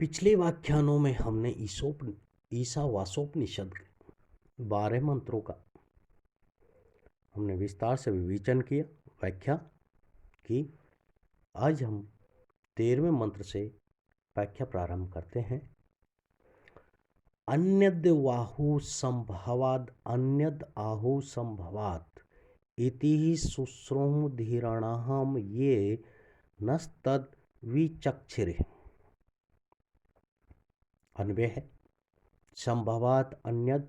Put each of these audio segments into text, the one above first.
पिछले व्याख्यानों में हमने ईशावास्योपनिषद 12 मंत्रों का हमने विस्तार से विवेचन किया, व्याख्या की। आज हम 13वें मंत्र से व्याख्या प्रारंभ करते हैं। अन्यद् वाहु संभवाद अन्यद् आहु संभवात इति शुश्रूमधीराणाम ये नस्तद विचक्षिरे। अन्वय है, संभवात अन्यद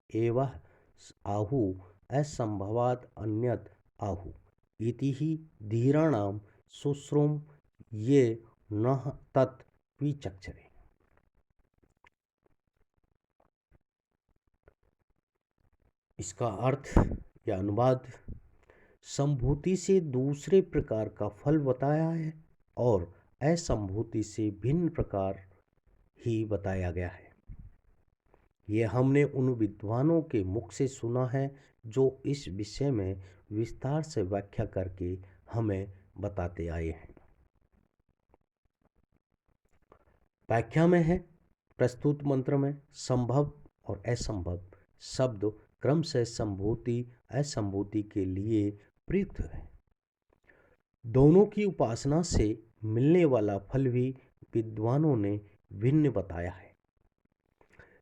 एवं आहु असंभवात अन्यद आहु इति ही धीराणाम शुश्रूम ये न तत् विचक्षरे। इसका अर्थ या अनुवाद, संभूति से दूसरे प्रकार का फल बताया है और असंभूति से भिन्न प्रकार ही बताया गया है। यह हमने उन विद्वानों के मुख से सुना है जो इस विषय में विस्तार से व्याख्या करके हमें बताते आए हैं। व्याख्या में है, प्रस्तुत मंत्र में संभव और असंभव शब्द क्रमशः संभूति असंभूति के लिए प्रयुक्त है। दोनों की उपासना से मिलने वाला फल भी विद्वानों ने भिन्न बताया है।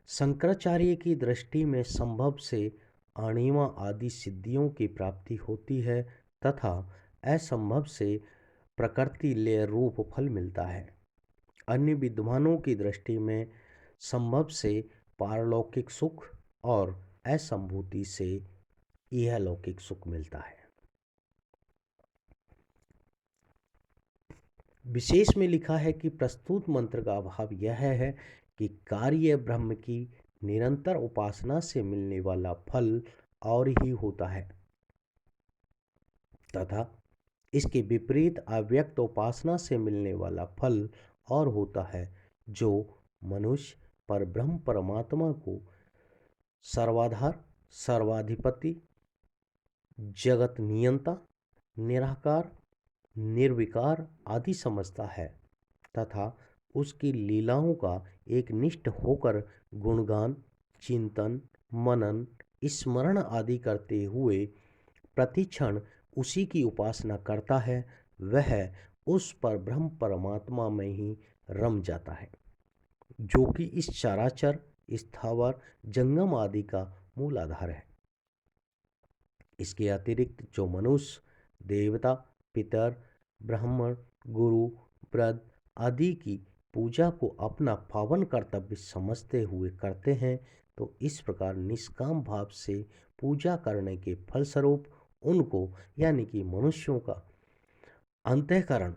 शंकराचार्य की दृष्टि में संभव से अणिमा आदि सिद्धियों की प्राप्ति होती है तथा असंभव से प्रकृति लय रूप फल मिलता है। अन्य विद्वानों की दृष्टि में संभव से पारलौकिक सुख और असंभूति से इहलौकिक सुख मिलता है। विशेष में लिखा है कि प्रस्तुत मंत्र का भाव यह है कि कार्य ब्रह्म की निरंतर उपासना से मिलने वाला फल और ही होता है तथा इसके विपरीत अव्यक्त उपासना से मिलने वाला फल और होता है, जो मनुष्य पर ब्रह्म परमात्मा को सर्वाधार, सर्वाधिपति, जगत नियंता, निराकार, निर्विकार आदि समझता है तथा उसकी लीलाओं का एक निष्ठ होकर गुणगान, चिंतन, मनन, स्मरण आदि करते हुए प्रतिक्षण उसी की उपासना करता है। वह उस पर ब्रह्म परमात्मा में ही रम जाता है, जो कि इस चराचर, स्थावर, जंगम आदि का मूल आधार है। इसके अतिरिक्त जो मनुष्य देवता, पितर, ब्राह्मण, गुरु, वृद्ध आदि की पूजा को अपना पावन कर्तव्य समझते हुए करते हैं, तो इस प्रकार निष्काम भाव से पूजा करने के फलस्वरूप उनको यानी कि मनुष्यों का अंतःकरण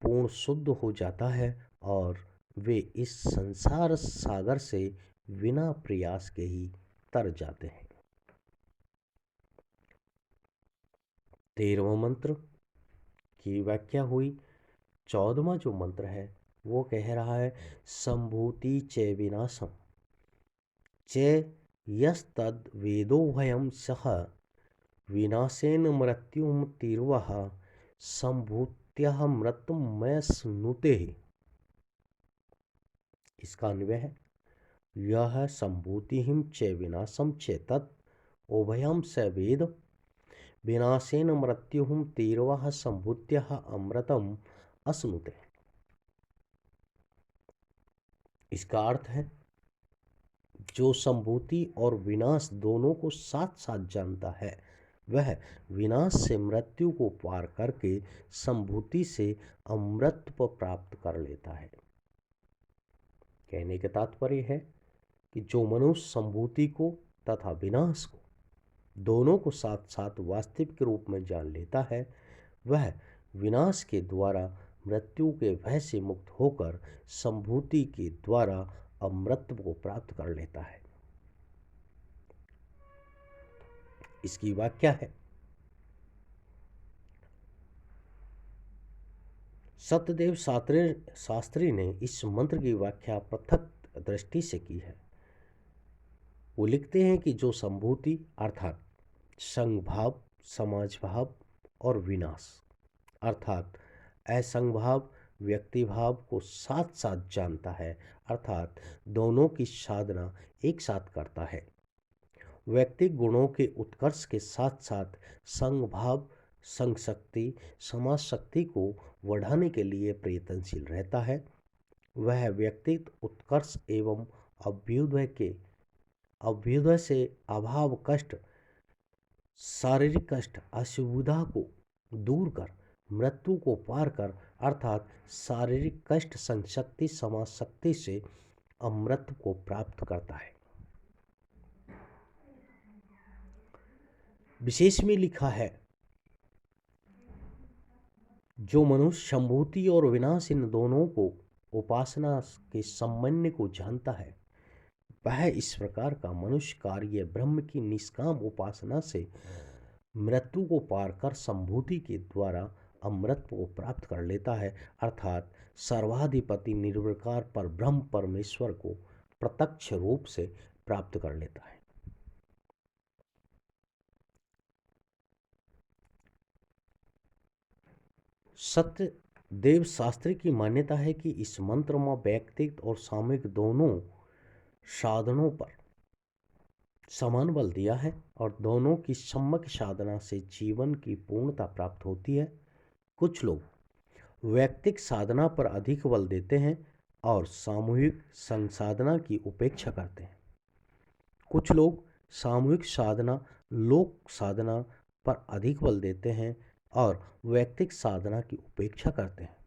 पूर्ण शुद्ध हो जाता है और वे इस संसार सागर से बिना प्रयास के ही तर जाते हैं। 13वां मंत्र की व्याख्या हुई। 14वां जो मंत्र है वो कह रहा है, संभूति च विनाशम च यस्तद वेदो भयम सह विनाशेन मृत्युम तीर्वः संभूत्यः मृत्युमय स्नुते। इसका अन्वय है, यह संभूतिहिं च विनाशम च तत् उभयं स वेद विनाशेन मृत्युहुम तीर्वः संभूत्यः अमृतम अश्नुते। इसका अर्थ है, जो संभूति और विनाश दोनों को साथ साथ जानता है, वह विनाश से मृत्यु को पार करके संभूति से अमृत को प्राप्त कर लेता है। कहने का तात्पर्य है कि जो मनुष्य संभूति को तथा विनाश को दोनों को साथ साथ वास्तविक रूप में जान लेता है, वह विनाश के द्वारा मृत्यु के भय से मुक्त होकर संभूति के द्वारा अमृत को प्राप्त कर लेता है। इसकी व्याख्या है, सत्यदेव शास्त्री ने इस मंत्र की व्याख्या पृथक दृष्टि से की है। वो लिखते हैं कि जो संभूति अर्थात संघभाव, समाज भाव और विनाश अर्थात असंग भाव, व्यक्ति भाव को साथ साथ जानता है, अर्थात दोनों की साधना एक साथ करता है। व्यक्ति गुणों के उत्कर्ष के साथ साथ संघ भाव, संघ शक्ति, समाज शक्ति को बढ़ाने के लिए प्रयत्नशील रहता है। वह व्यक्तित्व उत्कर्ष एवं अभ्युदय से अभाव कष्ट, शारीरिक कष्ट, असुविधा को दूर कर मृत्यु को पार कर, अर्थात शारीरिक कष्ट, संशक्ति, समाज शक्ति से अमृत को प्राप्त करता है। विशेष में लिखा है, जो मनुष्य संभूति और विनाश इन दोनों को उपासना के समन्वय को जानता है, वह इस प्रकार का मनुष्य कार्य ब्रह्म की निष्काम उपासना से मृत्यु को पार कर संभूति के द्वारा अमृत को प्राप्त कर लेता है, अर्थात सर्वाधिपति निर्विकार पर ब्रह्म परमेश्वर को प्रत्यक्ष रूप से प्राप्त कर लेता है। सत्यदेव शास्त्री की मान्यता है कि इस मंत्र में व्यक्तित्व और सामूहिक दोनों साधनों पर समान बल दिया है और दोनों की सम्यक साधना से जीवन की पूर्णता प्राप्त होती है। कुछ लोग व्यक्तिक साधना पर अधिक बल देते हैं और सामूहिक संसाधना की उपेक्षा करते हैं। कुछ लोग सामूहिक साधना, लोक साधना पर अधिक बल देते हैं और व्यक्तिक साधना की उपेक्षा करते हैं।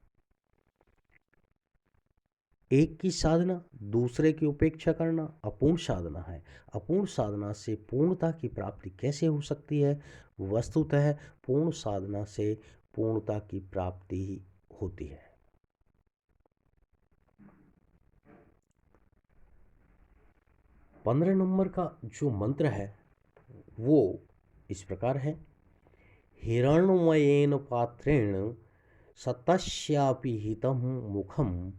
एक की साधना दूसरे की उपेक्षा करना अपूर्ण साधना है। अपूर्ण साधना से पूर्णता की प्राप्ति कैसे हो सकती है? वस्तुतः पूर्ण साधना से पूर्णता की प्राप्ति ही होती है। पंद्रह नंबर का जो मंत्र है वो इस प्रकार है, हिरण्मयेन पात्रेण सतस्यापि हितं मुखम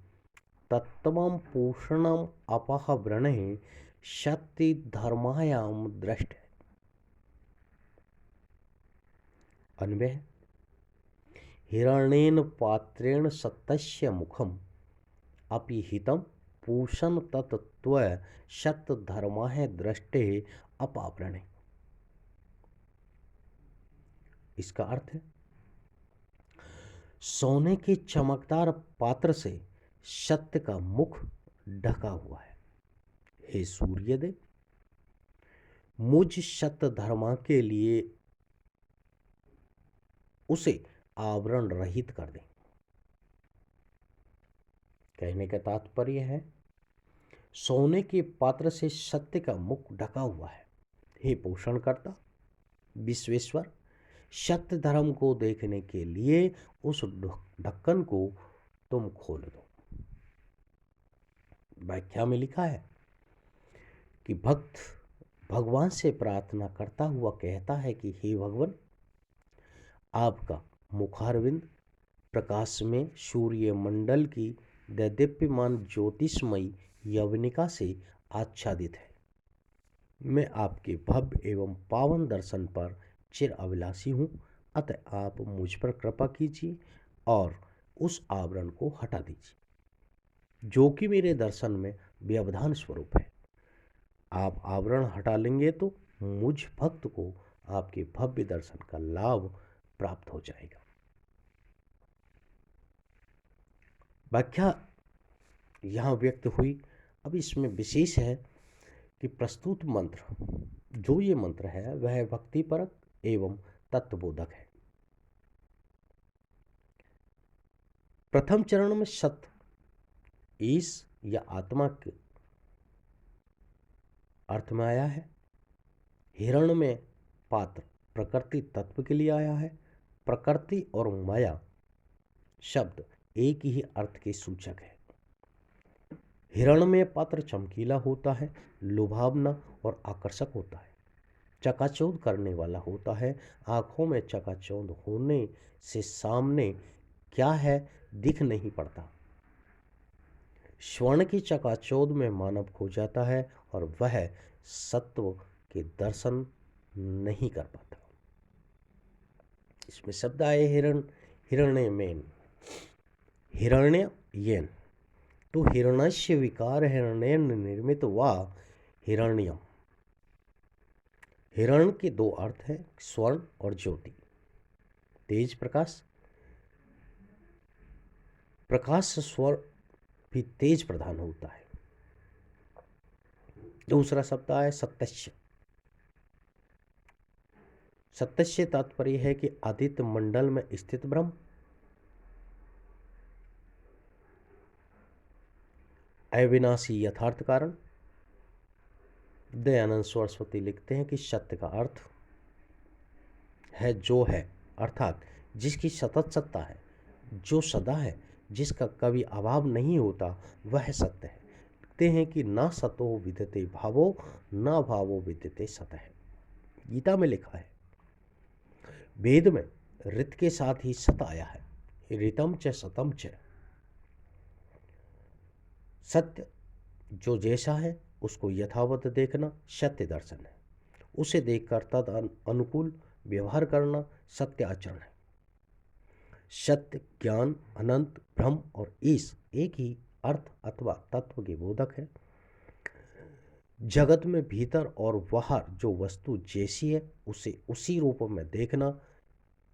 तत्त्वं पूषणम अपह व्रणे शक्ति धर्मायाम दृष्ट। अन्वय, हिरण्येन पात्रेण सतस्य मुखम अपि हितं पूषण तत्त्व शक्त धर्माय दृष्टे अपाव्रणे। इसका अर्थ है, सोने के चमकदार पात्र से सत्य का मुख ढका हुआ है। हे सूर्यदेव, मुझ सत्य धर्मा के लिए उसे आवरण रहित कर दें। कहने का तात्पर्य है, सोने के पात्र से सत्य का मुख ढका हुआ है। हे पोषण करता विश्वेश्वर, सत्य धर्म को देखने के लिए उस ढक्कन को तुम खोल दो। व्याख्या में लिखा है कि भक्त भगवान से प्रार्थना करता हुआ कहता है कि हे भगवान, आपका मुखारविंद प्रकाश में सूर्य मंडल की दैदीप्यमान ज्योतिषमयी यवनिका से आच्छादित है। मैं आपके भव्य एवं पावन दर्शन पर चिर अभिलाषी हूँ, अतः आप मुझ पर कृपा कीजिए और उस आवरण को हटा दीजिए जो कि मेरे दर्शन में व्यवधान स्वरूप है। आप आवरण हटा लेंगे तो मुझ भक्त को आपके भव्य दर्शन का लाभ प्राप्त हो जाएगा। व्याख्या यहाँ व्यक्त हुई। अब इसमें विशेष है कि प्रस्तुत मंत्र, जो ये मंत्र है वह भक्तिपरक एवं तत्वबोधक है। प्रथम चरण में सत्य, ईश या आत्मा के अर्थ में आया है। हिरण में पात्र प्रकृति तत्व के लिए आया है। प्रकृति और माया शब्द एक ही अर्थ के सूचक है। हिरण में पात्र चमकीला होता है, लुभावना और आकर्षक होता है, चकाचौंध करने वाला होता है। आंखों में चकाचौंध होने से सामने क्या है दिख नहीं पड़ता। स्वर्ण की चकाचौंध में मानव खो जाता है और वह सत्व के दर्शन नहीं कर पाता। इसमें शब्द आए हिरण, हिरण्य में। हिरण्य येन, तो हिरण्यस्य विकार हिरण्येन निर्मित वा हिरण्यम। हिरण के दो अर्थ हैं, स्वर्ण और ज्योति। तेज प्रकाश, प्रकाश से स्वर्ण भी तेज प्रदान होता है। दूसरा शब्द है सत्यस्य। सत्यस्य तात्पर्य है कि आदित्य मंडल में स्थित ब्रह्म, अविनाशी यथार्थ कारण। दयानंद सरस्वती लिखते हैं कि सत्य का अर्थ है जो है, अर्थात जिसकी सतत सत्ता है, जो सदा है, जिसका कभी अभाव नहीं होता, वह सत्य है। लिखते हैं कि ना सतो विद्यते भावो, ना भावो विद्यते सतः। गीता में लिखा है, वेद में ऋत के साथ ही सत आया है, ऋतम च सतम च। सत्य जो जैसा है उसको यथावत देखना सत्य दर्शन है। उसे देखकर तद अनुकूल व्यवहार करना सत्य आचरण है। सत्य, ज्ञान, अनंत, ब्रह्म और ईश एक ही अर्थ अथवा तत्व के बोधक है। जगत में भीतर और बाहर जो वस्तु जैसी है उसे उसी रूप में देखना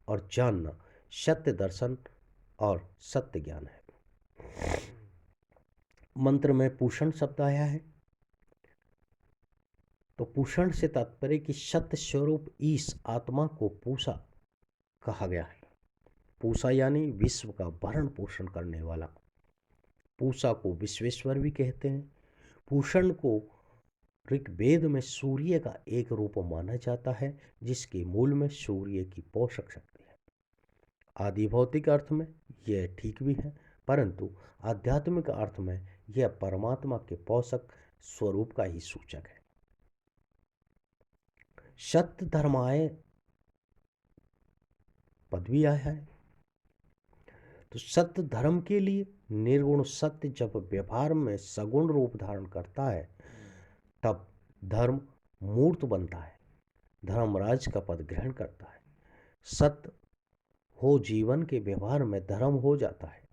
और जानना सत्य दर्शन और सत्य ज्ञान है। मंत्र में पूषण शब्द आया है, तो पूषण से तात्पर्य कि सत्य स्वरूप ईश आत्मा को पूषा कहा गया है। पूषा यानी विश्व का भरण पोषण करने वाला। पूषा को विश्वेश्वर भी कहते हैं। पूषण को ऋग्वेद में सूर्य का एक रूप माना जाता है, जिसके मूल में सूर्य की पोषक शक्ति है। आदि भौतिक अर्थ में यह ठीक भी है, परंतु आध्यात्मिक अर्थ में यह परमात्मा के पोषक स्वरूप का ही सूचक है। सत्य धर्माय पद भी आया है, तो सत्य धर्म के लिए निर्गुण सत्य जब व्यवहार में सगुण रूप धारण करता है तब धर्म मूर्त बनता है, धर्मराज का पद ग्रहण करता है। सत्य हो जीवन के व्यवहार में धर्म हो जाता है।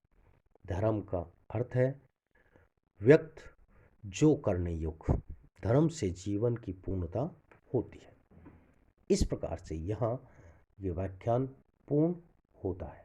धर्म का अर्थ है व्यक्त जो करने योग्य। धर्म से जीवन की पूर्णता होती है। इस प्रकार से यहाँ ये व्याख्यान पूर्ण होता है।